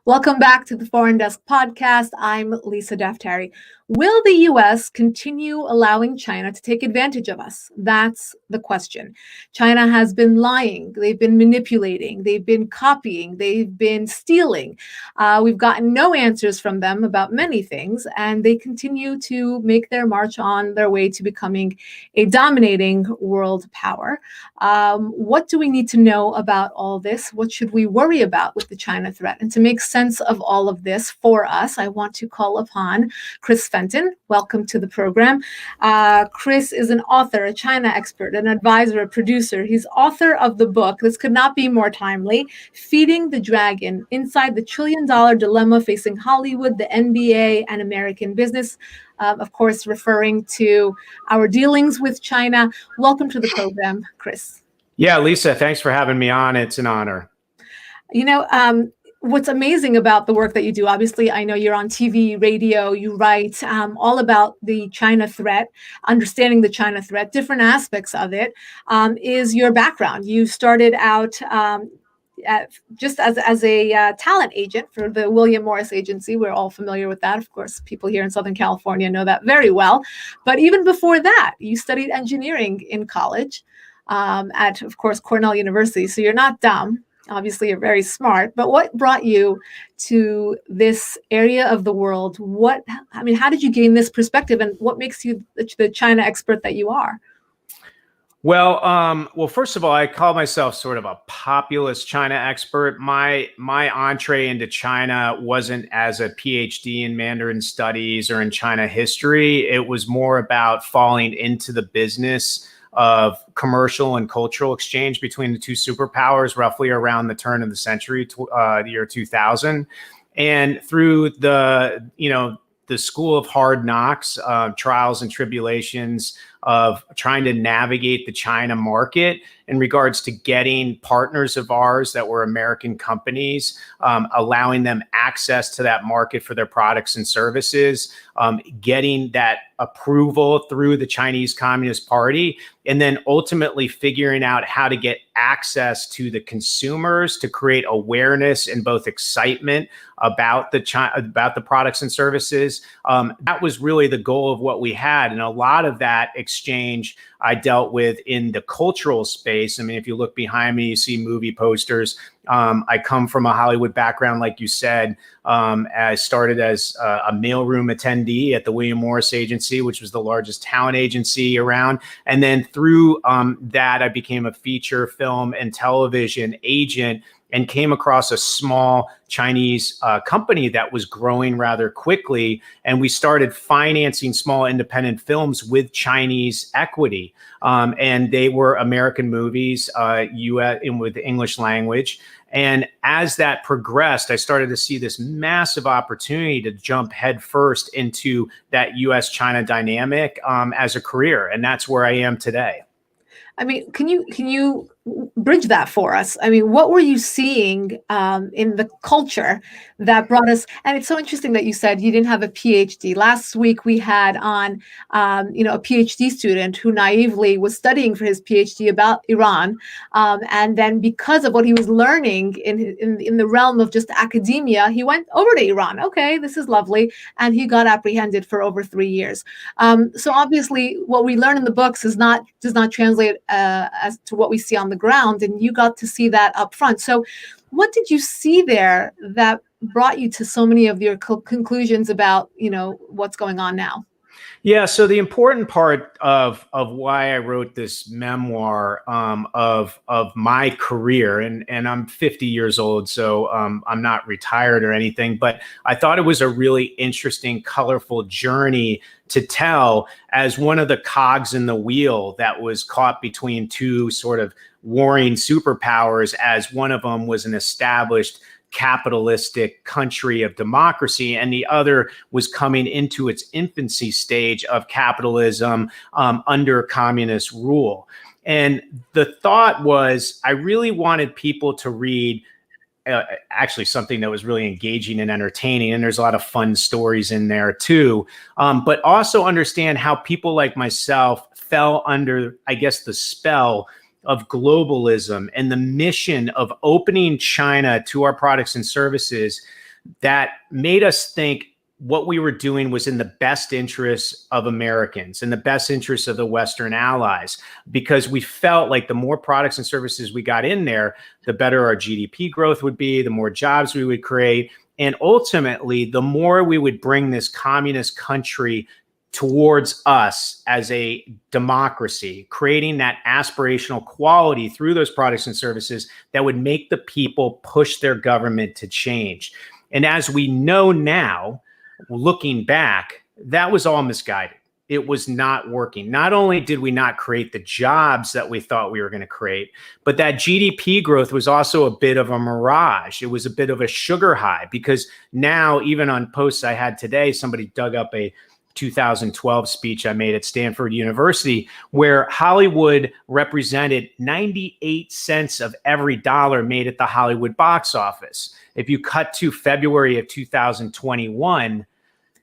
Welcome back to the Foreign Desk Podcast. I'm Lisa Daftari. Will the U.S. continue allowing China to take advantage of us? That's the question. China has been lying. They've been manipulating. They've been copying. They've been stealing. We've gotten no answers from them about many things, and they continue to make their march on their way to becoming a dominating world power. What do we need to know about all this? What should we worry about with the China threat? And to make sense of all of this for us, I want to call upon Chris Fenton. Welcome to the program. Chris is an author, a China expert, an advisor, a producer. He's author of the book, this could not be more timely, Feeding the Dragon, Inside the $1 Trillion Dilemma Facing Hollywood, the NBA, and American Business. Of course, referring to our dealings with China. Welcome to the program, Chris. Yeah, Lisa, thanks for having me on. It's an honor. What's amazing about the work that you do, obviously, I know you're on TV, radio, you write all about the China threat, understanding the China threat, different aspects of it, is your background. You started out just as a talent agent for the William Morris Agency. We're all familiar with that. Of course, people here in Southern California know that very well. But even before that, you studied engineering in college at, of course, Cornell University. So you're not dumb. Obviously, you're very smart, but what brought you to this area of the world? How did you gain this perspective, and what makes you the China expert that you are? Well, first of all, I call myself sort of a populist China expert. My entree into China wasn't as a PhD in Mandarin studies or in China history. It was more about falling into the business of commercial and cultural exchange between the two superpowers, roughly around the turn of the century, the year 2000. And through the school of hard knocks, trials and tribulations of trying to navigate the China market in regards to getting partners of ours that were American companies, allowing them access to that market for their products and services, getting that approval through the Chinese Communist Party, and then ultimately figuring out how to get access to the consumers to create awareness and both excitement about the products and services. That was really the goal of what we had. And a lot of that exchange I dealt with in the cultural space. I mean, if you look behind me, you see movie posters. I come from a Hollywood background, like you said. I started as a mailroom attendee at the William Morris Agency, which was the largest talent agency around. And then through that, I became a feature film and television agent and came across a small Chinese company that was growing rather quickly. And we started financing small independent films with Chinese equity. And they were American movies with English language. And as that progressed, I started to see this massive opportunity to jump headfirst into that US-China dynamic as a career. And that's where I am today. I mean, can you bridge that for us? I mean, what were you seeing in the culture that brought us? And it's so interesting that you said you didn't have a PhD. Last week we had on, a PhD student who naively was studying for his PhD about Iran, and then because of what he was learning in the realm of just academia, he went over to Iran. Okay, this is lovely, and he got apprehended for over 3 years. So obviously, what we learn in the books does not translate as to what we see on the ground, and you got to see that up front. So what did you see there that brought you to so many of your conclusions about, what's going on now? Yeah, so the important part of why I wrote this memoir of my career, and I'm 50 years old, so I'm not retired or anything, but I thought it was a really interesting, colorful journey to tell as one of the cogs in the wheel that was caught between two sort of warring superpowers, as one of them was an established capitalistic country of democracy, and the other was coming into its infancy stage of capitalism under communist rule. And the thought was, I really wanted people to read actually something that was really engaging and entertaining, and there's a lot of fun stories in there too, but also understand how people like myself fell under, I guess, the spell of globalism and the mission of opening China to our products and services that made us think what we were doing was in the best interests of Americans, in the best interests of the Western allies, because we felt like the more products and services we got in there, the better our GDP growth would be, the more jobs we would create. And ultimately, the more we would bring this communist country towards us as a democracy, creating that aspirational quality through those products and services that would make the people push their government to change. And as we know now, looking back, that was all misguided. It was not working. Not only did we not create the jobs that we thought we were going to create, but that GDP growth was also a bit of a mirage. It was a bit of a sugar high, because now, even on posts I had today, somebody dug up a 2012 speech I made at Stanford University, where Hollywood represented 98 cents of every dollar made at the Hollywood box office. If you cut to February of 2021,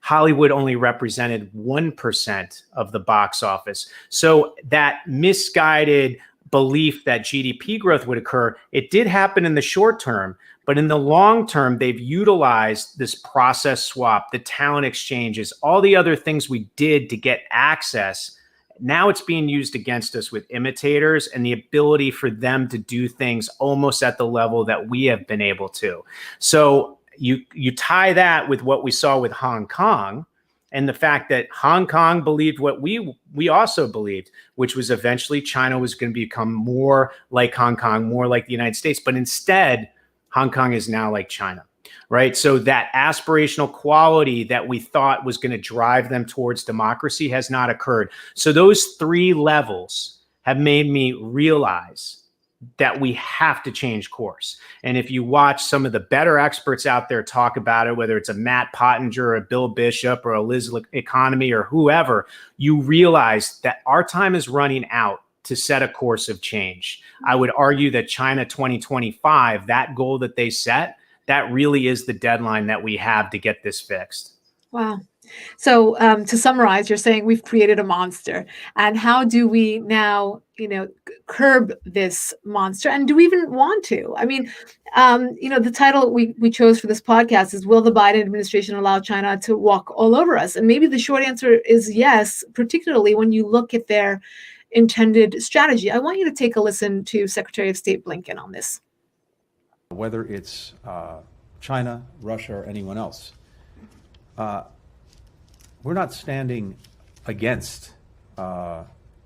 Hollywood only represented 1% of the box office. So that misguided belief that GDP growth would occur, it did happen in the short term, but in the long term, they've utilized this process swap, the talent exchanges, all the other things we did to get access. Now it's being used against us with imitators and the ability for them to do things almost at the level that we have been able to. So you tie that with what we saw with Hong Kong, and the fact that Hong Kong believed what we also believed, which was eventually China was going to become more like Hong Kong, more like the United States. But instead, Hong Kong is now like China, right? So that aspirational quality that we thought was going to drive them towards democracy has not occurred. So those three levels have made me realize that we have to change course. And if you watch some of the better experts out there talk about it, whether it's a Matt Pottinger or a Bill Bishop or a Liz Economy or whoever, you realize that our time is running out to set a course of change. I would argue that China 2025, that goal that they set, that really is the deadline that we have to get this fixed. Wow. So to summarize, you're saying we've created a monster, and how do we now, curb this monster? And do we even want to? I mean, the title we chose for this podcast is, will the Biden administration allow China to walk all over us? And maybe the short answer is yes, particularly when you look at their intended strategy. I want you to take a listen to Secretary of State Blinken on this. Whether it's China, Russia, or anyone else, we're not standing against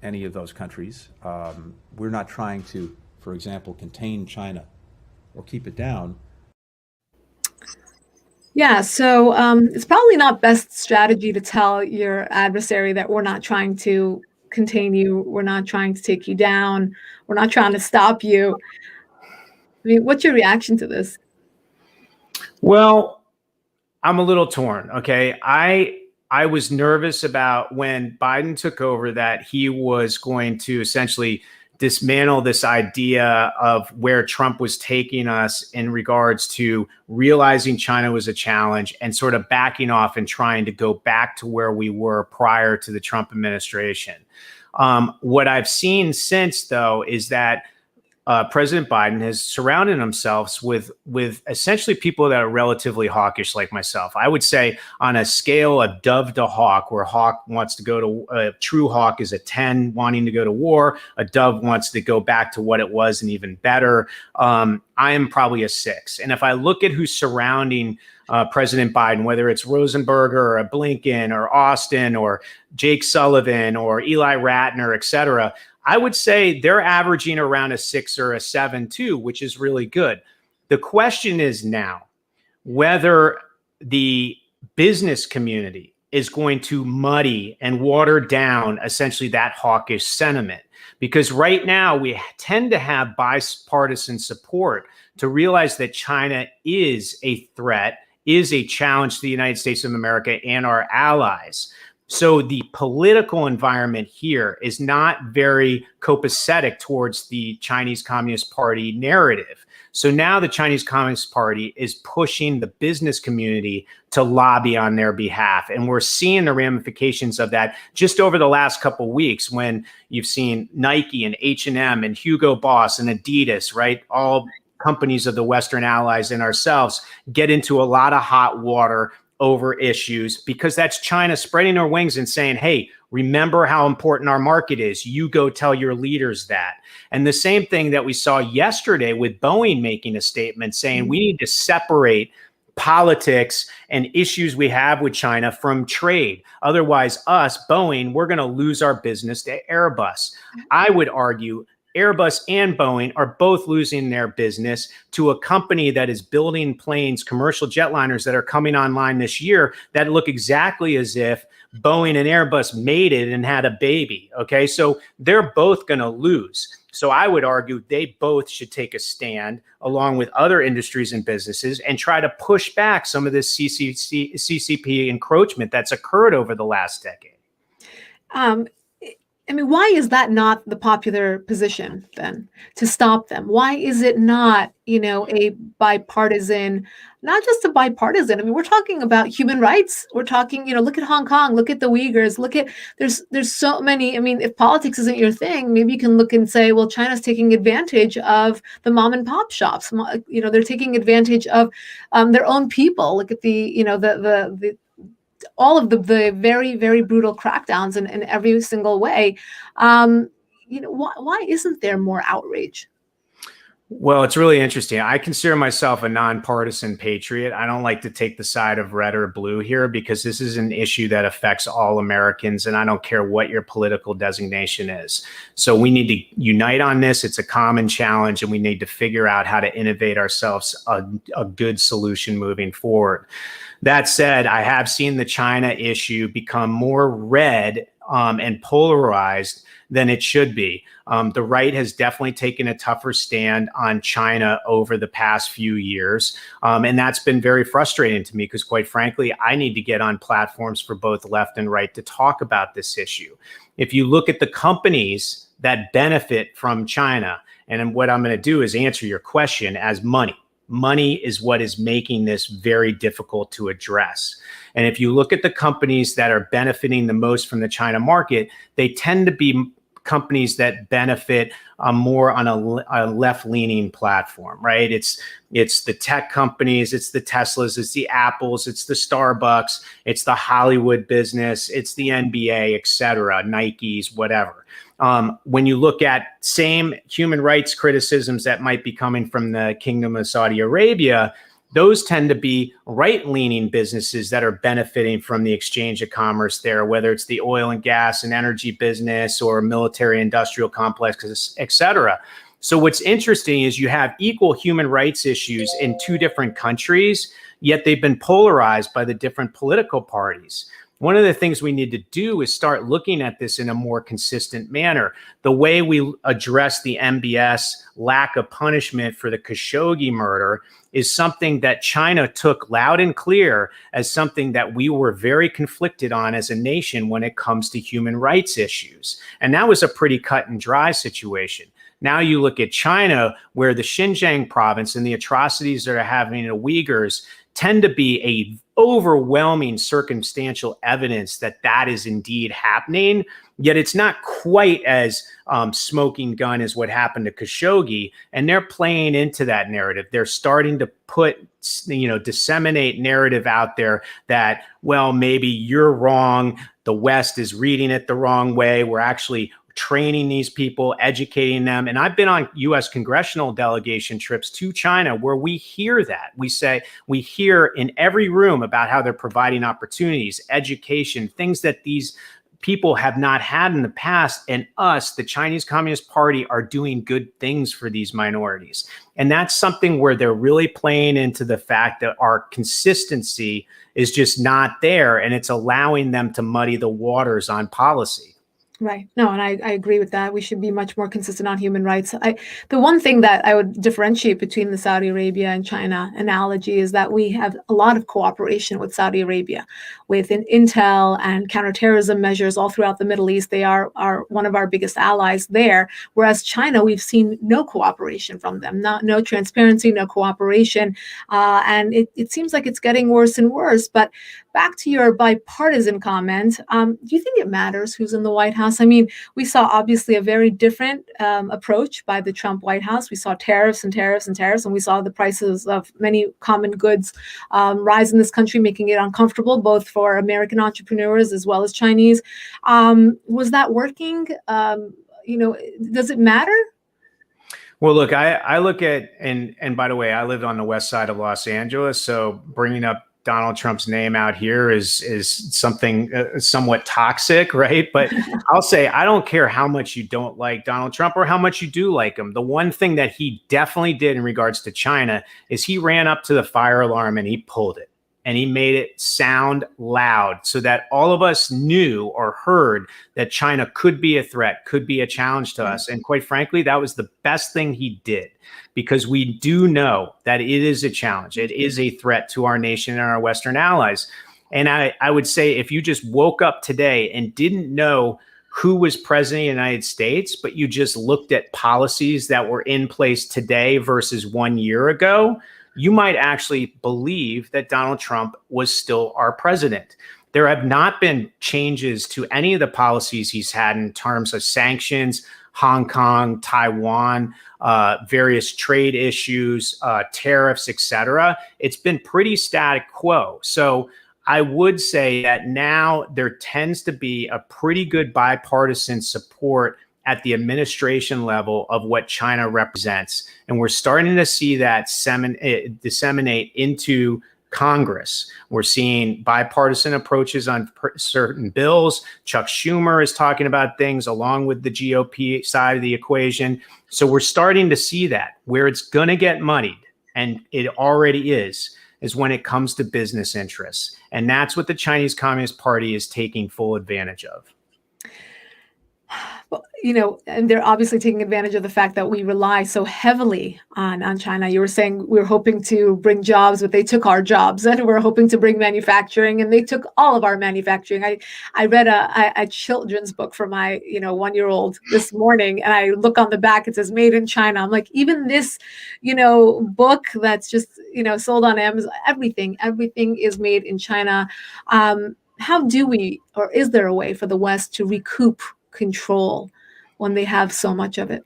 any of those countries. We're not trying to, for example, contain China or keep it down. Yeah, so it's probably not best strategy to tell your adversary that we're not trying to contain you, we're not trying to take you down, we're not trying to stop you. I mean, what's your reaction to this? Well, I'm a little torn. Okay. I was nervous about when Biden took over that he was going to essentially dismantle this idea of where Trump was taking us in regards to realizing China was a challenge and sort of backing off and trying to go back to where we were prior to the Trump administration. What I've seen since, though, is that President Biden has surrounded himself with essentially people that are relatively hawkish like myself. I would say on a scale of dove to hawk, where hawk wants to go to, a true hawk is a 10 wanting to go to war. A dove wants to go back to what it was and even better. I am probably a 6. And if I look at who's surrounding President Biden, whether it's Rosenberger or a Blinken or Austin or Jake Sullivan or Eli Ratner, et cetera, I would say they're averaging around a 6 or a 7 too, which is really good. The question is now whether the business community is going to muddy and water down essentially that hawkish sentiment. Because right now we tend to have bipartisan support to realize that China is a threat, is a challenge to the United States of America and our allies. So the political environment here is not very copacetic towards the Chinese Communist Party narrative. So now the Chinese Communist Party is pushing the business community to lobby on their behalf. And we're seeing the ramifications of that just over the last couple of weeks, when you've seen Nike and H&M and Hugo Boss and Adidas, right, all companies of the Western allies and ourselves get into a lot of hot water over issues, because that's China spreading their wings and saying, hey, remember how important our market is. You go tell your leaders that. And the same thing that we saw yesterday with Boeing making a statement saying we need to separate politics and issues we have with China from trade. Otherwise, us, Boeing, we're going to lose our business to Airbus. I would argue Airbus and Boeing are both losing their business to a company that is building planes, commercial jetliners that are coming online this year that look exactly as if Boeing and Airbus mated and had a baby. Okay, so they're both going to lose. So I would argue they both should take a stand along with other industries and businesses and try to push back some of this CCP encroachment that's occurred over the last decade. I mean, why is that not the popular position then, to stop them? Why is it not, a bipartisan, not just a bipartisan? I mean, we're talking about human rights. We're talking, look at Hong Kong, look at the Uyghurs, there's so many. I mean, if politics isn't your thing, maybe you can look and say, well, China's taking advantage of the mom and pop shops. They're taking advantage of their own people. Look at the all of the very, very brutal crackdowns in every single way. Why isn't there more outrage? Well, it's really interesting. I consider myself a nonpartisan patriot. I don't like to take the side of red or blue here, because this is an issue that affects all Americans, and I don't care what your political designation is. So we need to unite on this. It's a common challenge, and we need to figure out how to innovate ourselves a good solution moving forward. That said, I have seen the China issue become more red and polarized than it should be. The right has definitely taken a tougher stand on China over the past few years. And that's been very frustrating to me, because quite frankly, I need to get on platforms for both left and right to talk about this issue. If you look at the companies that benefit from China, and what I'm going to do is answer your question as money. Money is what is making this very difficult to address. And if you look at the companies that are benefiting the most from the China market, they tend to be companies that benefit more on a left-leaning platform, right? It's the tech companies, it's the Teslas, it's the Apples, it's the Starbucks, it's the Hollywood business, it's the NBA, et cetera, Nikes, whatever. When you look at same human rights criticisms that might be coming from the Kingdom of Saudi Arabia, those tend to be right-leaning businesses that are benefiting from the exchange of commerce there, whether it's the oil and gas and energy business or military industrial complexes, et cetera. So what's interesting is you have equal human rights issues in two different countries, yet they've been polarized by the different political parties. One of the things we need to do is start looking at this in a more consistent manner. The way we address the MBS lack of punishment for the Khashoggi murder is something that China took loud and clear as something that we were very conflicted on as a nation when it comes to human rights issues. And that was a pretty cut and dry situation. Now you look at China, where the Xinjiang province and the atrocities that are happening to Uyghurs tend to be a overwhelming circumstantial evidence that that is indeed happening, yet it's not quite as smoking gun as what happened to Khashoggi, and they're playing into that narrative. They're starting to disseminate narrative out there that, well, maybe you're wrong, the West is reading it the wrong way, we're actually training these people, educating them. And I've been on U.S. congressional delegation trips to China where we hear that. We hear in every room about how they're providing opportunities, education, things that these people have not had in the past. And us, the Chinese Communist Party, are doing good things for these minorities. And that's something where they're really playing into the fact that our consistency is just not there, and it's allowing them to muddy the waters on policy. Right. No, and I agree with that. We should be much more consistent on human rights. The one thing that I would differentiate between the Saudi Arabia and China analogy is that we have a lot of cooperation with Saudi Arabia, with intel and counterterrorism measures all throughout the Middle East. They are one of our biggest allies there. Whereas China, we've seen no cooperation from them, no transparency, no cooperation. And it seems like it's getting worse and worse. But back to your bipartisan comment, do you think it matters who's in the White House? I mean, we saw obviously a very different approach by the Trump White House. We saw tariffs and tariffs and tariffs, and we saw the prices of many common goods rise in this country, making it uncomfortable both for American entrepreneurs as well as Chinese. Was that working? Does it matter? Well, look, I look at, and by the way, I lived on the west side of Los Angeles, so bringing up Donald Trump's name out here is something somewhat toxic, right? But I'll say, I don't care how much you don't like Donald Trump or how much you do like him. The one thing that he definitely did in regards to China is he ran up to the fire alarm and he pulled it. And he made it sound loud so that all of us knew or heard that China could be a threat, could be a challenge to us. And quite frankly, that was the best thing he did, because we do know that it is a challenge. It is a threat to our nation and our Western allies. And I would say, if you just woke up today and didn't know who was president of the United States, but you just looked at policies that were in place today versus 1 year ago, you might actually believe that Donald Trump was still our president. There have not been changes to any of the policies he's had in terms of sanctions, Hong Kong, Taiwan, various trade issues, tariffs, etc. It's been pretty static quo. So I would say that now there tends to be a pretty good bipartisan support at the administration level of what China represents. And we're starting to see that disseminate into Congress. We're seeing bipartisan approaches on certain bills. Chuck Schumer is talking about things along with the GOP side of the equation. So we're starting to see that. Where it's going to get muddied, and it already is when it comes to business interests. And that's what the Chinese Communist Party is taking full advantage of. Well, and they're obviously taking advantage of the fact that we rely so heavily on China. You were saying we're hoping to bring jobs, but they took our jobs, and we're hoping to bring manufacturing, and they took all of our manufacturing. I read a children's book for my 1-year-old this morning, and I look on the back, it says "Made in China." I'm like, even this book that's just sold on Amazon, everything is made in China. How do we, or is there a way for the West to recoup control when they have so much of it?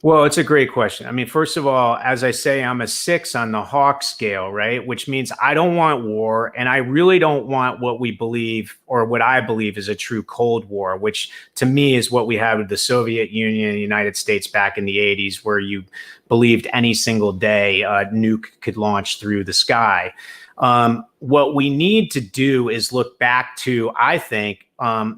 Well, it's a great question. I mean, first of all, as I say, I'm a 6 on the Hawk scale, right? Which means I don't want war, and I really don't want what we believe, or what I believe is a true Cold War, which to me is what we had with the Soviet Union and the United States back in the 80s, where you believed any single day a nuke could launch through the sky. What we need to do is look back to, I think,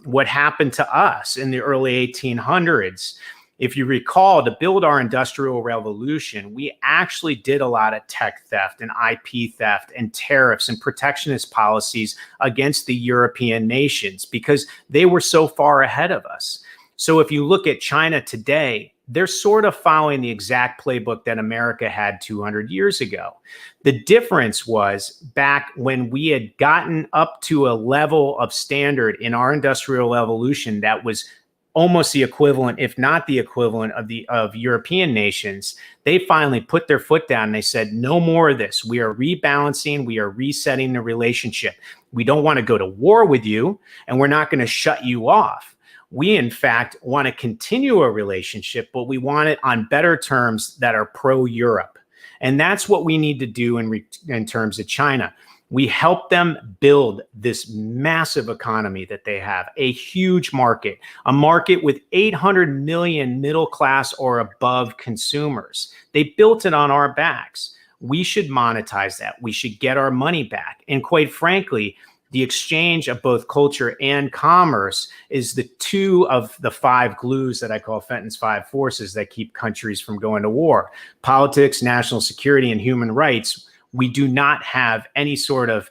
what happened to us in the early 1800s. If you recall, to build our industrial revolution, we actually did a lot of tech theft and IP theft and tariffs and protectionist policies against the European nations because they were so far ahead of us. So if you look at China today, they're sort of following the exact playbook that America had 200 years ago. The difference was back when we had gotten up to a level of standard in our industrial evolution that was almost the equivalent, if not the equivalent, of European nations, they finally put their foot down and they said, no more of this. We are rebalancing. We are resetting the relationship. We don't want to go to war with you, and we're not going to shut you off. We, in fact, want to continue a relationship, but we want it on better terms that are pro-Europe. And that's what we need to do in terms of China. We help them build this massive economy that they have, a huge market, a market with 800 million middle class or above consumers. They built it on our backs. We should monetize that. We should get our money back. And quite frankly, the exchange of both culture and commerce is the 2 of the 5 glues that I call Fenton's 5 forces that keep countries from going to war. Politics, national security, and human rights. We do not have any sort of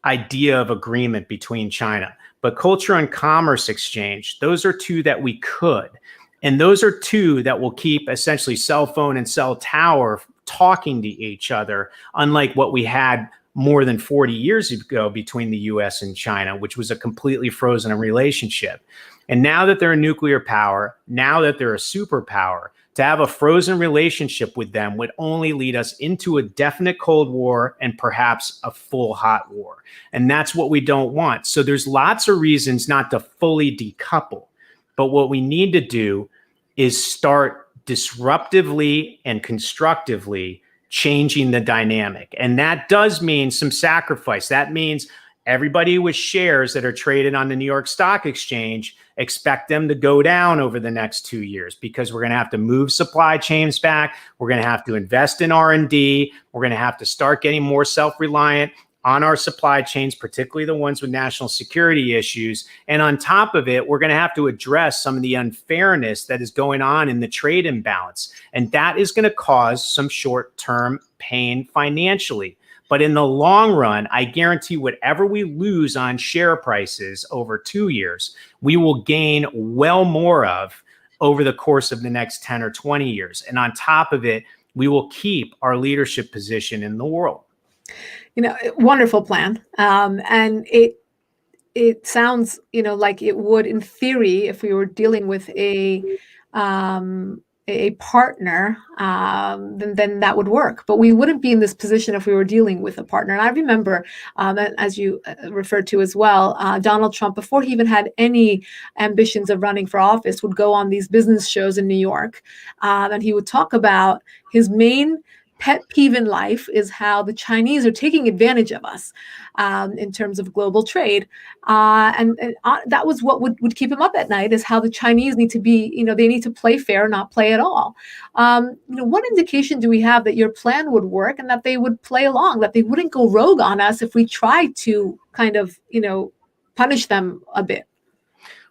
idea of agreement between China. But culture and commerce exchange, those are 2 that we could. And those are 2 that will keep essentially cell phone and cell tower talking to each other, unlike what we had more than 40 years ago between the US and China, which was a completely frozen relationship. And now that they're a nuclear power, now that they're a superpower, To have a frozen relationship with them would only lead us into a definite Cold War and perhaps a full hot war. And that's what we don't want. So there's lots of reasons not to fully decouple. But what we need to do is start disruptively and constructively changing the dynamic. And that does mean some sacrifice. That means everybody with shares that are traded on the New York Stock Exchange, expect them to go down over the next 2 years, because we're going to have to move supply chains back. We're going to have to invest in R&D. We're going to have to start getting more self-reliant on our supply chains, particularly the ones with national security issues. And on top of it, we're going to have to address some of the unfairness that is going on in the trade imbalance. And that is going to cause some short-term pain financially. But in the long run, I guarantee whatever we lose on share prices over 2 years, we will gain well more of over the course of the next 10 or 20 years. And on top of it, we will keep our leadership position in the world. Wonderful plan. And it sounds, like it would, in theory, if we were dealing with a partner, then that would work. But we wouldn't be in this position if we were dealing with a partner. And I remember, as you referred to as well, Donald Trump, before he even had any ambitions of running for office, would go on these business shows in New York, and he would talk about his main pet peeve in life is how the Chinese are taking advantage of us in terms of global trade. And that was what would keep him up at night, is how the Chinese need to be, they need to play fair, not play at all. What indication do we have that your plan would work and that they would play along, that they wouldn't go rogue on us if we tried to kind of, punish them a bit?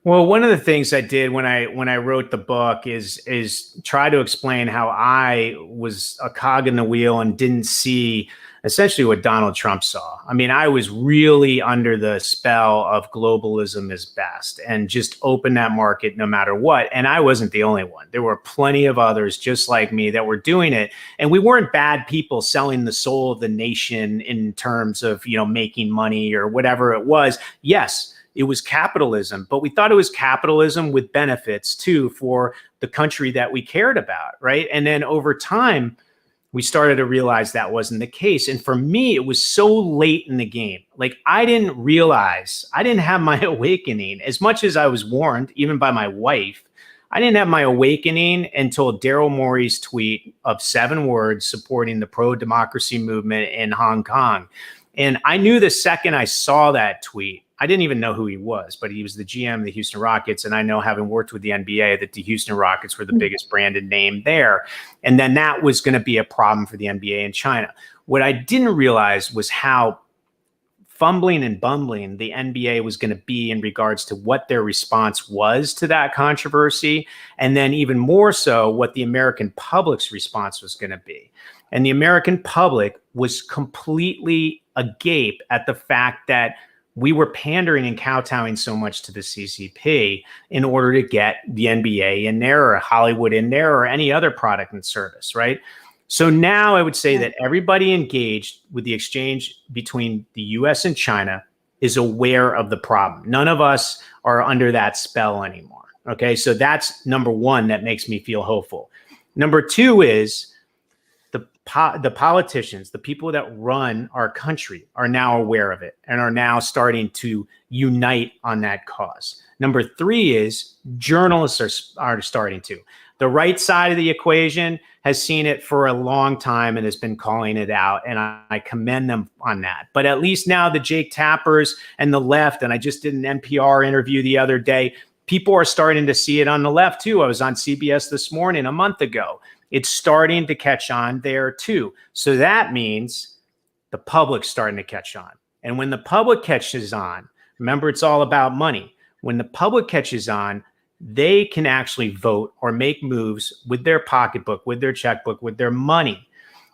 Well, one of the things I did when I wrote the book is try to explain how I was a cog in the wheel and didn't see essentially what Donald Trump saw. I mean, I was really under the spell of globalism is best and just open that market no matter what. And I wasn't the only one. There were plenty of others just like me that were doing it. And we weren't bad people selling the soul of the nation in terms of, making money or whatever it was. Yes, it was capitalism, but we thought it was capitalism with benefits too for the country that we cared about, right? And then over time, we started to realize that wasn't the case. And for me, it was so late in the game. Like, I didn't have my awakening as much as I was warned, even by my wife. I didn't have my awakening until Daryl Morey's tweet of 7 words supporting the pro-democracy movement in Hong Kong. And I knew the second I saw that tweet, I didn't even know who he was, but he was the GM of the Houston Rockets. And I know, having worked with the NBA, that the Houston Rockets were the biggest branded name there. And then that was going to be a problem for the NBA in China. What I didn't realize was how fumbling and bumbling the NBA was going to be in regards to what their response was to that controversy. And then even more so, what the American public's response was going to be. And the American public was completely agape at the fact that we were pandering and kowtowing so much to the CCP in order to get the NBA in there or Hollywood in there or any other product and service, right? So now I would say that everybody engaged with the exchange between the US and China is aware of the problem. None of us are under that spell anymore, okay? So that's number one that makes me feel hopeful. Number two is the politicians, the people that run our country, are now aware of it and are now starting to unite on that cause. Number three is journalists are starting to. The right side of the equation has seen it for a long time and has been calling it out, and I commend them on that. But at least now the Jake Tappers and the left, and I just did an NPR interview the other day, people are starting to see it on the left too. I was on CBS this morning a month ago. It's starting to catch on there too. So that means the public's starting to catch on. And when the public catches on, remember, it's all about money. When the public catches on, they can actually vote or make moves with their pocketbook, with their checkbook, with their money.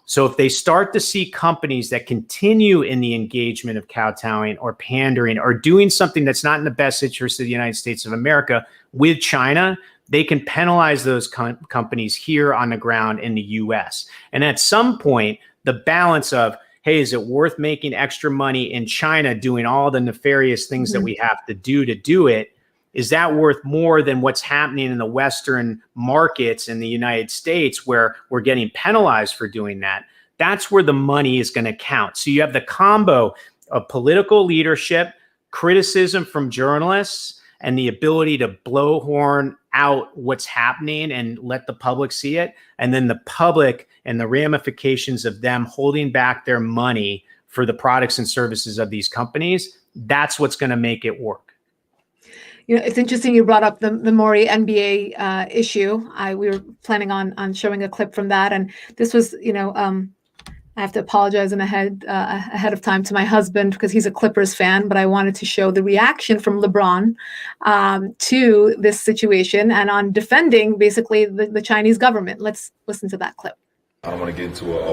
So if they start to see companies that continue in the engagement of kowtowing or pandering or doing something that's not in the best interest of the United States of America with China, they can penalize those companies here on the ground in the US. And at some point, the balance of, hey, is it worth making extra money in China doing all the nefarious things that we have to do it, is that worth more than what's happening in the Western markets in the United States where we're getting penalized for doing that? That's where the money is going to count. So you have the combo of political leadership, criticism from journalists, and the ability to blow horn out what's happening and let the public see it. And then the public and the ramifications of them holding back their money for the products and services of these companies. That's what's going to make it work. It's interesting you brought up the Maury NBA issue. We were planning on showing a clip from that. And this was, I have to apologize ahead of time to my husband because he's a Clippers fan, but I wanted to show the reaction from LeBron to this situation and on defending basically the Chinese government. Let's listen to that clip. I don't want to get into a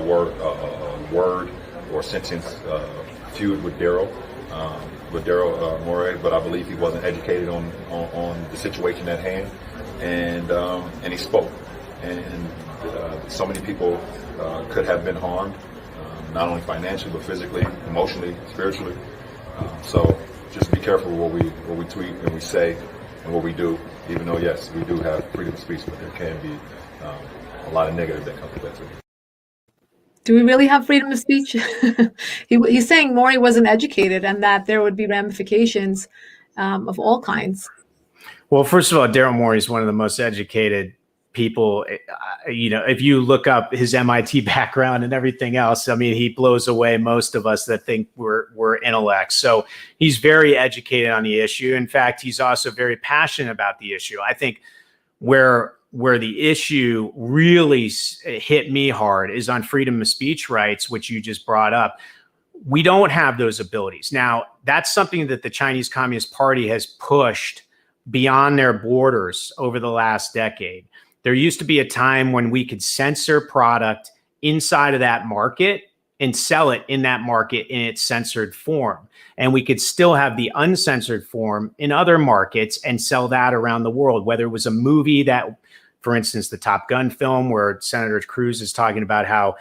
word or sentence feud with Daryl Morey, but I believe he wasn't educated on the situation at hand, and he spoke, and so many people could have been harmed. Not only financially, but physically, emotionally, spiritually. So just be careful what we tweet and we say and what we do, even though, yes, we do have freedom of speech, but there can be a lot of negative that comes with that too. Do we really have freedom of speech? He's saying Maury wasn't educated and that there would be ramifications of all kinds. Well, first of all, Daryl Morey is one of the most educated people. If you look up his MIT background and everything else, I mean, he blows away most of us that think we're intellects. So he's very educated on the issue. In fact, he's also very passionate about the issue. I think where the issue really hit me hard is on freedom of speech rights, which you just brought up. We don't have those abilities. Now, that's something that the Chinese Communist Party has pushed beyond their borders over the last decade. There used to be a time when we could censor product inside of that market and sell it in that market in its censored form. And we could still have the uncensored form in other markets and sell that around the world, whether it was a movie that, for instance, the Top Gun film where Senator Cruz is talking about how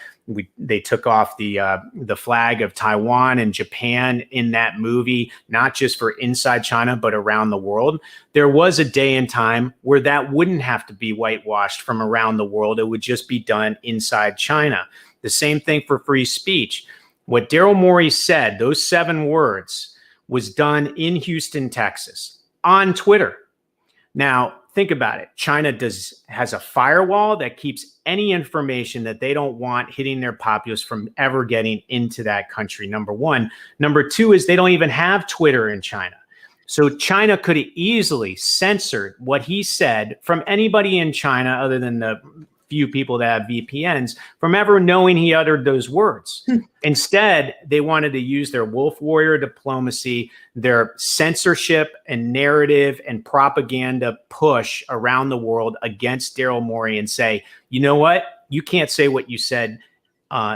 they took off the flag of Taiwan and Japan in that movie, not just for inside China, but around the world. There was a day and time where that wouldn't have to be whitewashed from around the world. It would just be done inside China. The same thing for free speech. What Daryl Morey said, those 7 words, was done in Houston, Texas, on Twitter. Now, think about it. China has a firewall that keeps any information that they don't want hitting their populace from ever getting into that country, number one. Number two is they don't even have Twitter in China. So China could have easily censored what he said from anybody in China other than the few people that have VPNs from ever knowing he uttered those words. Instead, they wanted to use their wolf warrior diplomacy, their censorship and narrative and propaganda push around the world against Daryl Morey and say, you know what? You can't say what you said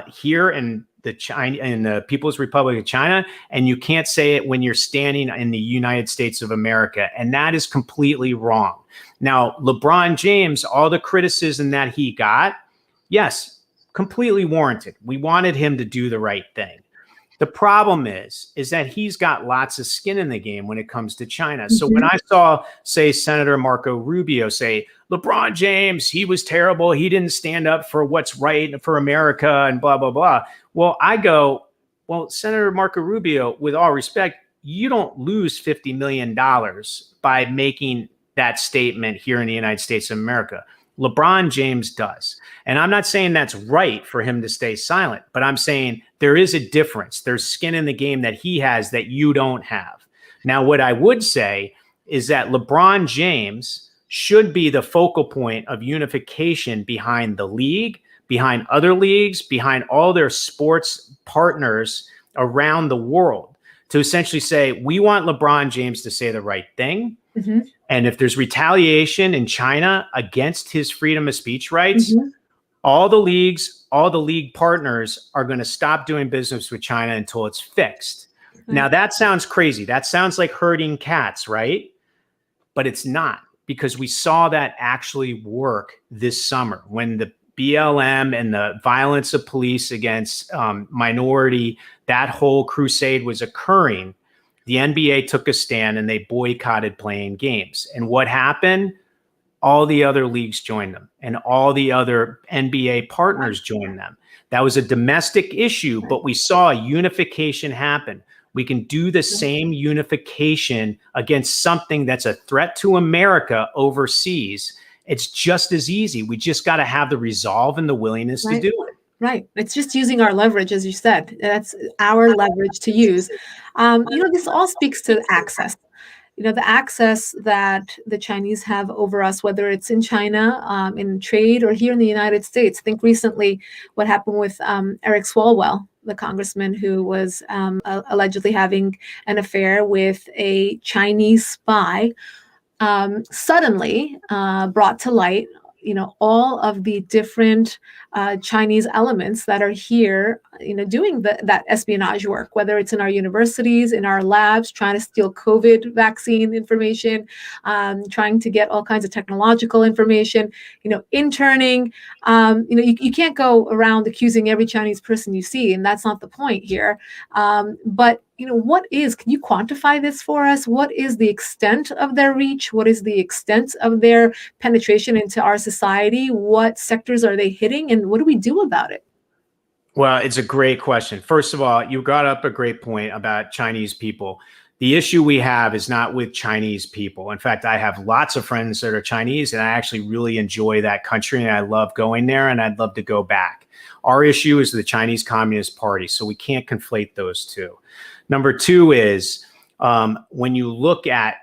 here in the People's Republic of China, and you can't say it when you're standing in the United States of America. And that is completely wrong. Now, LeBron James, all the criticism that he got, yes, completely warranted. We wanted him to do the right thing. The problem is that he's got lots of skin in the game when it comes to China. Mm-hmm. So when I saw, say, Senator Marco Rubio say, LeBron James, he was terrible. He didn't stand up for what's right for America and blah, blah, blah. Well, I go, well, Senator Marco Rubio, with all respect, you don't lose $50 million by making that statement here in the United States of America. LeBron James does. And I'm not saying that's right for him to stay silent, but I'm saying there is a difference. There's skin in the game that he has that you don't have. Now, what I would say is that LeBron James should be the focal point of unification behind the league, behind other leagues, behind all their sports partners around the world to essentially say, we want LeBron James to say the right thing. Mm-hmm. And if there's retaliation in China against his freedom of speech rights, mm-hmm. all the leagues, all the league partners are going to stop doing business with China until it's fixed. Mm-hmm. Now, that sounds crazy. That sounds like herding cats, right? But it's not, because we saw that actually work this summer when the BLM and the violence of police against minority, that whole crusade was occurring. the NBA took a stand and they boycotted playing games. And what happened? All the other leagues joined them and all the other NBA partners joined them. That was a domestic issue, but we saw unification happen. We can do the same unification against something that's a threat to America overseas. It's just as easy. We just got to have the resolve and the willingness to do it. Right. It's just using our leverage, as you said. That's our leverage to use. This all speaks to access. The access that the Chinese have over us, whether it's in China, in trade, or here in the United States. Think recently what happened with Eric Swalwell, the congressman who was allegedly having an affair with a Chinese spy, suddenly brought to light, all of the different Chinese elements that are here, doing that espionage work, whether it's in our universities, in our labs, trying to steal COVID vaccine information, trying to get all kinds of technological information, interning. You can't go around accusing every Chinese person you see, and that's not the point here. But can you quantify this for us? What is the extent of their reach? What is the extent of their penetration into our society? What sectors are they hitting? And what do we do about it? Well, it's a great question. First of all, you brought up a great point about Chinese people. The issue we have is not with Chinese people. In fact, I have lots of friends that are Chinese, and I actually really enjoy that country, and I love going there, and I'd love to go back. Our issue is the Chinese Communist Party, so we can't conflate those two. Number two is when you look at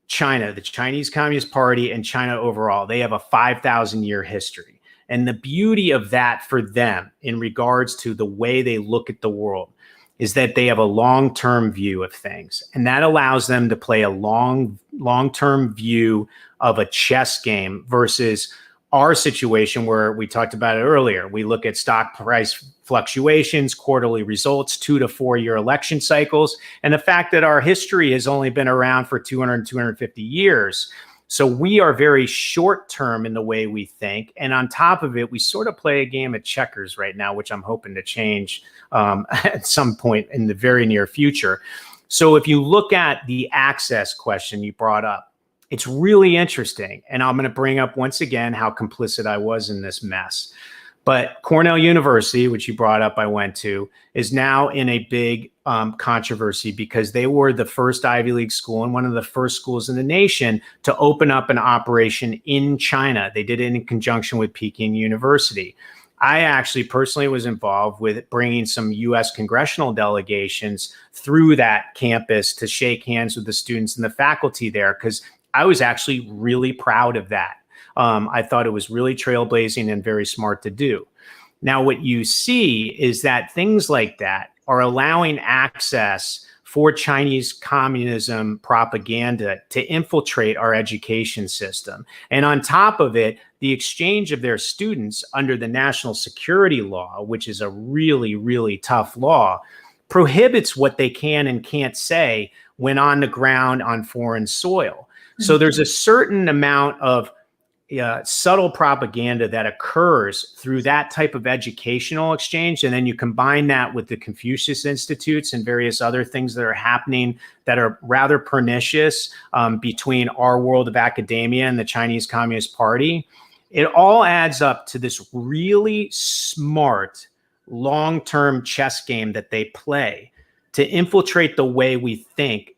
China, the Chinese Communist Party and China overall, they have a 5,000-year history. And the beauty of that for them in regards to the way they look at the world is that they have a long-term view of things. And that allows them to play a long-term view of a chess game versus our situation where we talked about it earlier. We look at stock price fluctuations, quarterly results, 2 to 4 year election cycles, and the fact that our history has only been around for 200, 250 years. So we are very short term in the way we think. And on top of it, we sort of play a game of checkers right now, which I'm hoping to change at some point in the very near future. So if you look at the access question you brought up, it's really interesting. And I'm going to bring up once again how complicit I was in this mess. But Cornell University, which you brought up, I went to, is now in a big controversy because they were the first Ivy League school and one of the first schools in the nation to open up an operation in China. They did it in conjunction with Peking University. I actually personally was involved with bringing some U.S. congressional delegations through that campus to shake hands with the students and the faculty there because I was actually really proud of that. I thought it was really trailblazing and very smart to do. Now, what you see is that things like that are allowing access for Chinese communism propaganda to infiltrate our education system. And on top of it, the exchange of their students under the national security law, which is a really, really tough law, prohibits what they can and can't say when on the ground on foreign soil. So there's a certain amount of subtle propaganda that occurs through that type of educational exchange. And then you combine that with the Confucius Institutes and various other things that are happening that are rather pernicious between our world of academia and the Chinese Communist Party. It all adds up to this really smart long-term chess game that they play to infiltrate the way we think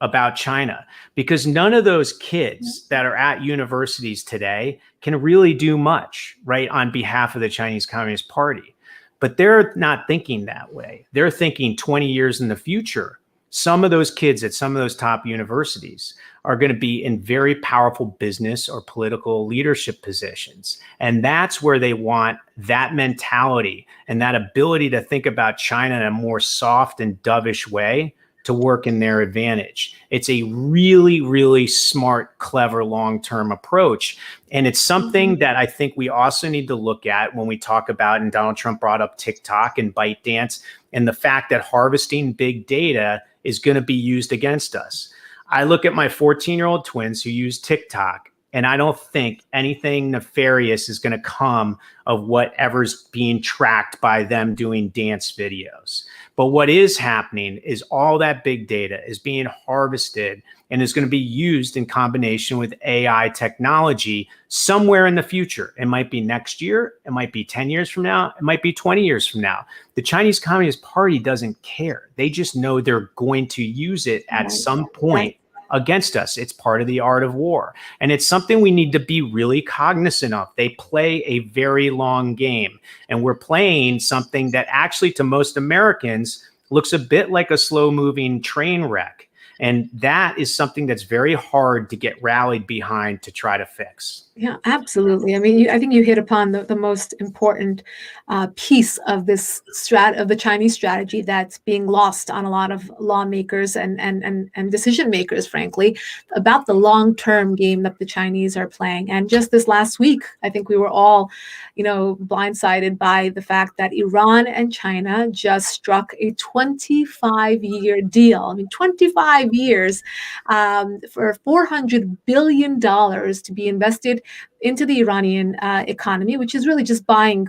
about China, because none of those kids that are at universities today can really do much, right, on behalf of the Chinese Communist Party. But they're not thinking that way. They're thinking 20 years in the future. Some of those kids at some of those top universities are going to be in very powerful business or political leadership positions. And that's where they want that mentality and that ability to think about China in a more soft and dovish way to work in their advantage. It's a really, really smart, clever, long-term approach. And it's something that I think we also need to look at when we talk about, and Donald Trump brought up TikTok and ByteDance, and the fact that harvesting big data is going to be used against us. I look at my 14-year-old twins who use TikTok, And I don't think anything nefarious is going to come of whatever's being tracked by them doing dance videos. But what is happening is all that big data is being harvested and is going to be used in combination with AI technology somewhere in the future. It might be next year. It might be 10 years from now. It might be 20 years from now. The Chinese Communist Party doesn't care. They just know they're going to use it at some point against us. It's part of the art of war. And it's something we need to be really cognizant of. They play a very long game. And we're playing something that actually to most Americans looks a bit like a slow-moving train wreck. And that is something that's very hard to get rallied behind to try to fix. Yeah, absolutely. I mean, I think you hit upon the most important piece of this of the Chinese strategy that's being lost on a lot of lawmakers and decision makers, frankly, about the long-term game that the Chinese are playing. And just this last week, I think we were all, blindsided by the fact that Iran and China just struck a 25-year deal. I mean, 25 years for $400 billion to be invested into the Iranian economy, which is really just buying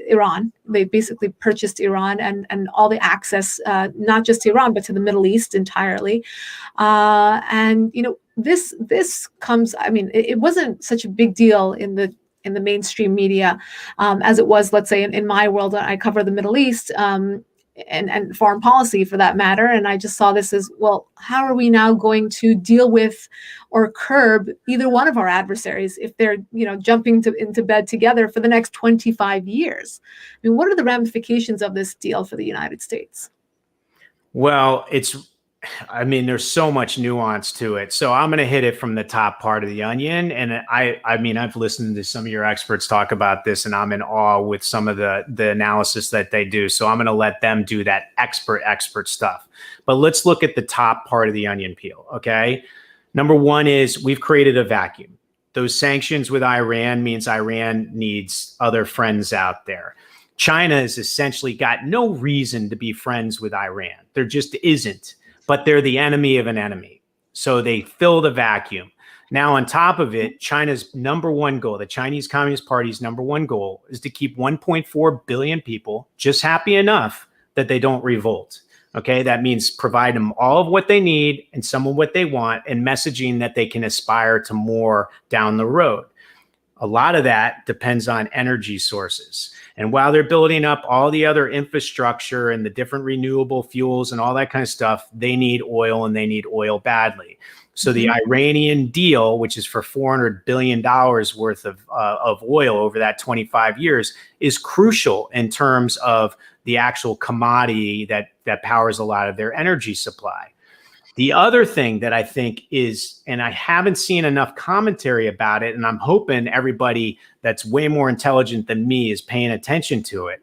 Iran. They basically purchased Iran and all the access, not just to Iran, but to the Middle East entirely. This comes, I mean, it wasn't such a big deal in the mainstream media as it was, let's say, in my world. I cover the Middle East and foreign policy for that matter. And I just saw this as, well, how are we now going to deal with or curb either one of our adversaries if they're, jumping into bed together for the next 25 years? I mean, what are the ramifications of this deal for the United States? Well, there's so much nuance to it. So I'm going to hit it from the top part of the onion. And I've listened to some of your experts talk about this, and I'm in awe with some of the analysis that they do. So I'm going to let them do that expert stuff. But let's look at the top part of the onion peel. Okay. Number one is we've created a vacuum. Those sanctions with Iran means Iran needs other friends out there. China has essentially got no reason to be friends with Iran. There just isn't. But they're the enemy of an enemy. So they fill the vacuum. Now, on top of it, China's number one goal, the Chinese Communist Party's number one goal, is to keep 1.4 billion people just happy enough that they don't revolt. Okay, that means provide them all of what they need and some of what they want, and messaging that they can aspire to more down the road. A lot of that depends on energy sources. And while they're building up all the other infrastructure and the different renewable fuels and all that kind of stuff, they need oil, and they need oil badly. So the Iranian deal, which is for $400 billion worth of oil over that 25 years, is crucial in terms of the actual commodity that powers a lot of their energy supply. The other thing that I think is, and I haven't seen enough commentary about it, and I'm hoping everybody that's way more intelligent than me is paying attention to it,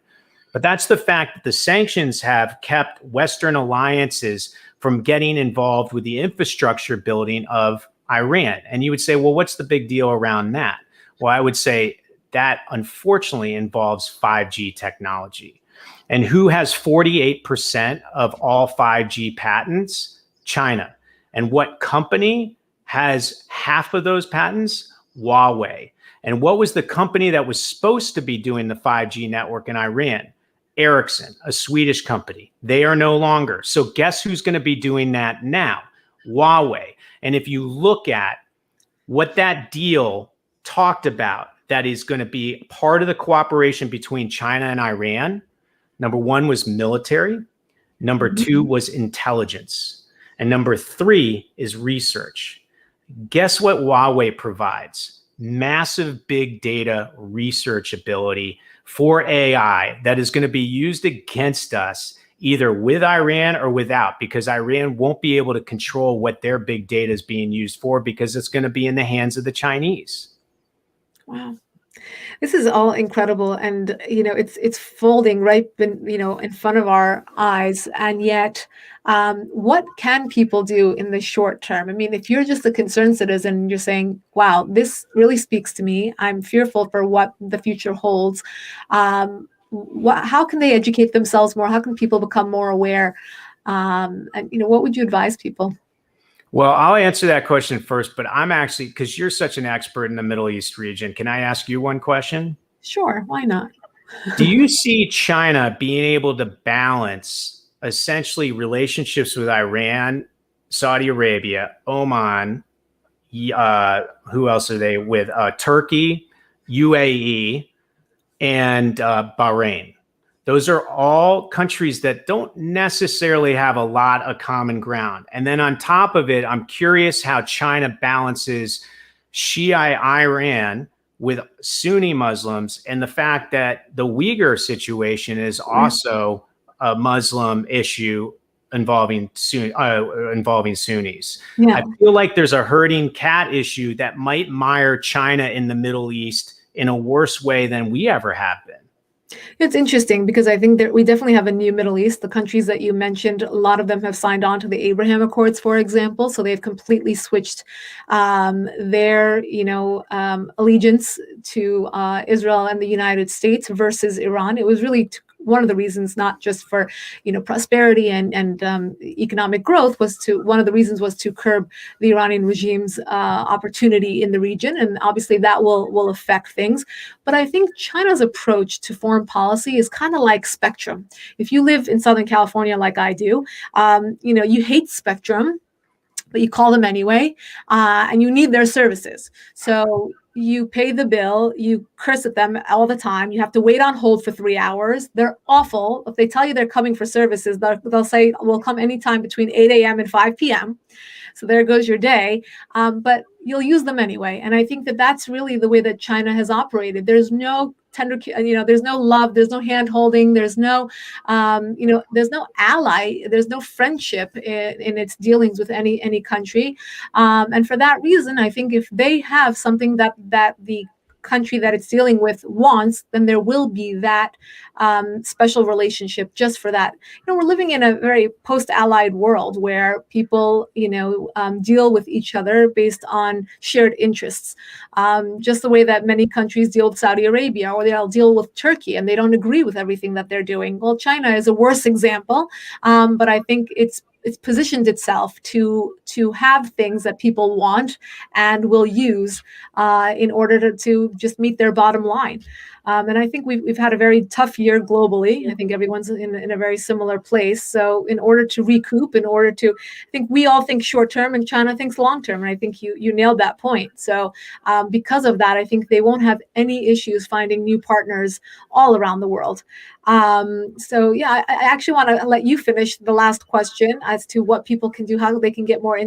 but that's the fact that the sanctions have kept Western alliances from getting involved with the infrastructure building of Iran. And you would say, well, what's the big deal around that? Well, I would say that unfortunately involves 5G technology. And who has 48% of all 5G patents? China. And what company has half of those patents? Huawei. And what was the company that was supposed to be doing the 5G network in Iran? Ericsson, a Swedish company. They are no longer. So guess who's going to be doing that now? Huawei. And if you look at what that deal talked about, that is going to be part of the cooperation between China and Iran, number one was military. Number two was intelligence. And number three is research. Guess what Huawei provides? Massive big data research ability for AI that is going to be used against us either with Iran or without, because Iran won't be able to control what their big data is being used for, because it's going to be in the hands of the Chinese. Wow. This is all incredible, and it's folding right, in front of our eyes. And yet, what can people do in the short term? I mean, if you're just a concerned citizen, you're saying, "Wow, this really speaks to me. I'm fearful for what the future holds." How can they educate themselves more? How can people become more aware? And what would you advise people? Well, I'll answer that question first, but I'm actually, because you're such an expert in the Middle East region, can I ask you one question? Sure, why not? Do you see China being able to balance essentially relationships with Iran, Saudi Arabia, Oman, who else are they with? Turkey, UAE, and Bahrain. Those are all countries that don't necessarily have a lot of common ground. And then on top of it, I'm curious how China balances Shia Iran with Sunni Muslims, and the fact that the Uyghur situation is also a Muslim issue involving Sunnis. Yeah. I feel like there's a herding cat issue that might mire China in the Middle East in a worse way than we ever have been. It's interesting because I think that we definitely have a new Middle East. The countries that you mentioned, a lot of them have signed on to the Abraham Accords, for example. So they've completely switched their, allegiance to Israel and the United States versus Iran. It was really one of the reasons, not just for prosperity and economic growth, one of the reasons was to curb the Iranian regime's opportunity in the region, and obviously that will affect things. But I think China's approach to foreign policy is kind of like Spectrum. If you live in Southern California like I do, you hate Spectrum, but you call them anyway, and you need their services. So you pay the bill, you curse at them all the time. You have to wait on hold for 3 hours. They're awful. If they tell you they're coming for services, they'll say, we'll come anytime between 8 a.m. and 5 p.m. So there goes your day. But you'll use them anyway. And I think that that's really the way that China has operated. There's no tender, there's no love, there's no hand holding, there's no ally, there's no friendship in its dealings with any country. And for that reason, I think if they have something that the country that it's dealing with wants, then there will be that special relationship just for that. We're living in a very post-Allied world where people, deal with each other based on shared interests. Just the way that many countries deal with Saudi Arabia, or they'll deal with Turkey, and they don't agree with everything that they're doing. Well, China is a worse example, but I think it's positioned itself to have things that people want and will use in order to just meet their bottom line. And I think we've had a very tough year globally. I think everyone's in a very similar place. So in order to recoup, I think we all think short term and China thinks long term. And I think you nailed that point. So because of that, I think they won't have any issues finding new partners all around the world. I actually want to let you finish the last question as to what people can do, how they can get more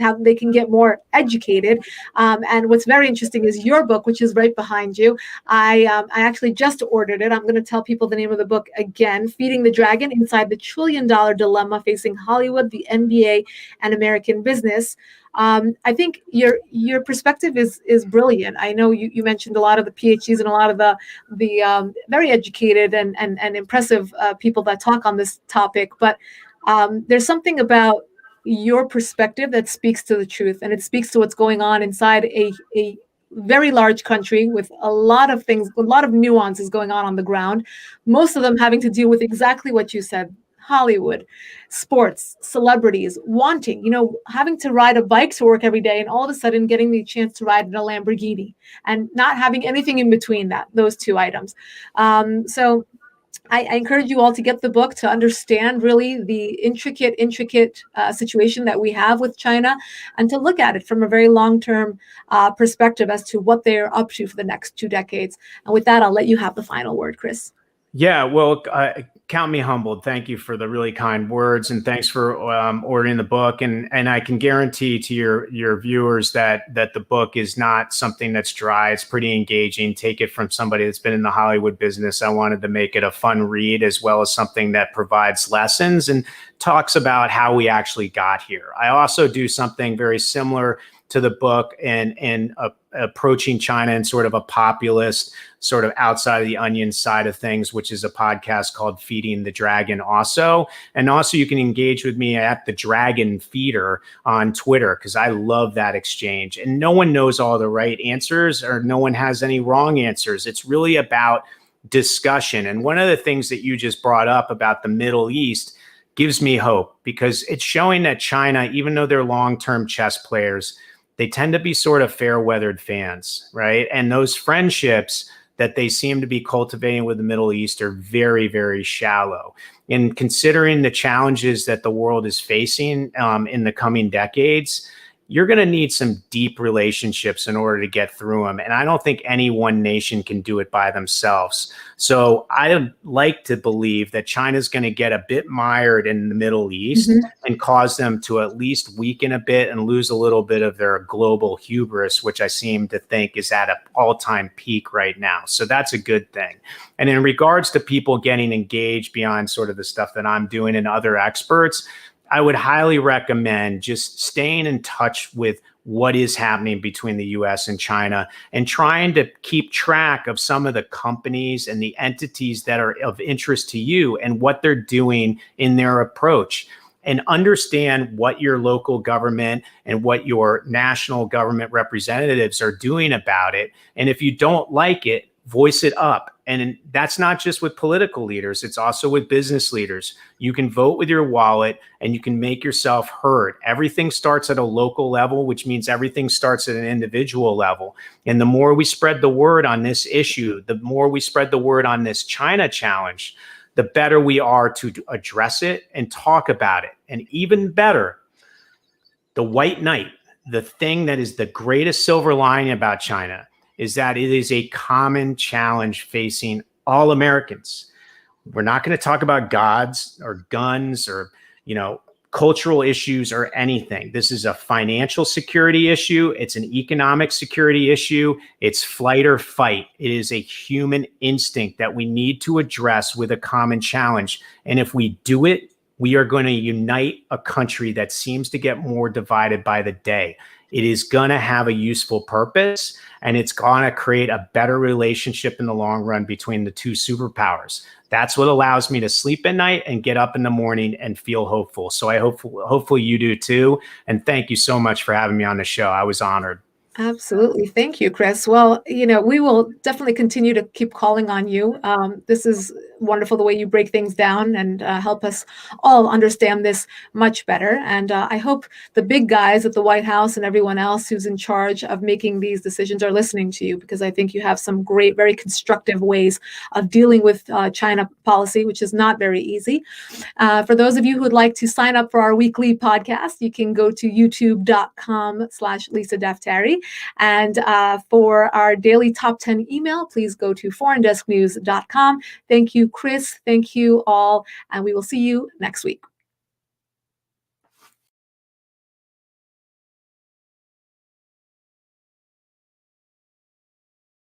how they can get more educated. And what's very interesting is your book, which is right behind you. I actually just ordered it. I'm going to tell people the name of the book again: Feeding the Dragon: Inside the $1 Trillion Dilemma Facing Hollywood, the NBA, and American Business. I think your perspective is brilliant. I know you mentioned a lot of the PhDs and a lot of the very educated and impressive people that talk on this topic, but there's something about your perspective that speaks to the truth, and it speaks to what's going on inside a very large country with a lot of things, a lot of nuances going on the ground, most of them having to do with exactly what you said: Hollywood, sports, celebrities, having to ride a bike to work every day, and all of a sudden getting the chance to ride in a Lamborghini and not having anything in between those two items. So I encourage you all to get the book to understand really the intricate situation that we have with China, and to look at it from a very long-term perspective as to what they're up to for the next 2 decades. And with that, I'll let you have the final word, Chris. Yeah, well, count me humbled. Thank you for the really kind words, and thanks for ordering the book. And I can guarantee to your viewers that the book is not something that's dry. It's pretty engaging. Take it from somebody that's been in the Hollywood business. I wanted to make it a fun read, as well as something that provides lessons and talks about how we actually got here. I also do something very similar to the book and approaching China in sort of a populist, sort of outside of the onion side of things, which is a podcast called Feeding the Dragon also. And also you can engage with me at the Dragon Feeder on Twitter, because I love that exchange. And no one knows all the right answers, or no one has any wrong answers. It's really about discussion. And one of the things that you just brought up about the Middle East, gives me hope, because it's showing that China, even though they're long-term chess players, they tend to be sort of fair-weathered fans, right? And those friendships that they seem to be cultivating with the Middle East are very, very shallow. And considering the challenges that the world is facing in the coming decades, you're going to need some deep relationships in order to get through them. And I don't think any one nation can do it by themselves. So I like to believe that China's going to get a bit mired in the Middle East and cause them to at least weaken a bit and lose a little bit of their global hubris, which I seem to think is at an all-time peak right now. So that's a good thing. And in regards to people getting engaged beyond sort of the stuff that I'm doing and other experts, I would highly recommend just staying in touch with what is happening between the US and China and trying to keep track of some of the companies and the entities that are of interest to you and what they're doing in their approach, and understand what your local government and what your national government representatives are doing about it. And if you don't like it, voice it up. And that's not just with political leaders, it's also with business leaders. You can vote with your wallet and you can make yourself heard. Everything starts at a local level, which means everything starts at an individual level. And the more we spread the word on this issue, the more we spread the word on this China challenge, the better we are to address it and talk about it. And even better, the white knight, the thing that is the greatest silver lining about China, is that it is a common challenge facing all Americans. We're not going to talk about gods or guns or, cultural issues or anything. This is a financial security issue. It's an economic security issue. It's flight or fight. It is a human instinct that we need to address with a common challenge. And if we do it, we are going to unite a country that seems to get more divided by the day. It is going to have a useful purpose, and it's going to create a better relationship in the long run between the two superpowers. That's what allows me to sleep at night and get up in the morning and feel hopeful. So hopefully you do too. And thank you so much for having me on the show. I was honored. Absolutely. Thank you, Chris. Well, we will definitely continue to keep calling on you. This is wonderful, the way you break things down and help us all understand this much better. And I hope the big guys at the White House and everyone else who's in charge of making these decisions are listening to you, because I think you have some great, very constructive ways of dealing with China policy, which is not very easy. For those of you who would like to sign up for our weekly podcast, you can go to youtube.com/Lisa Daftari. And for our daily top 10 email, please go to foreigndesknews.com. Thank you, Chris. Thank you all. And we will see you next week.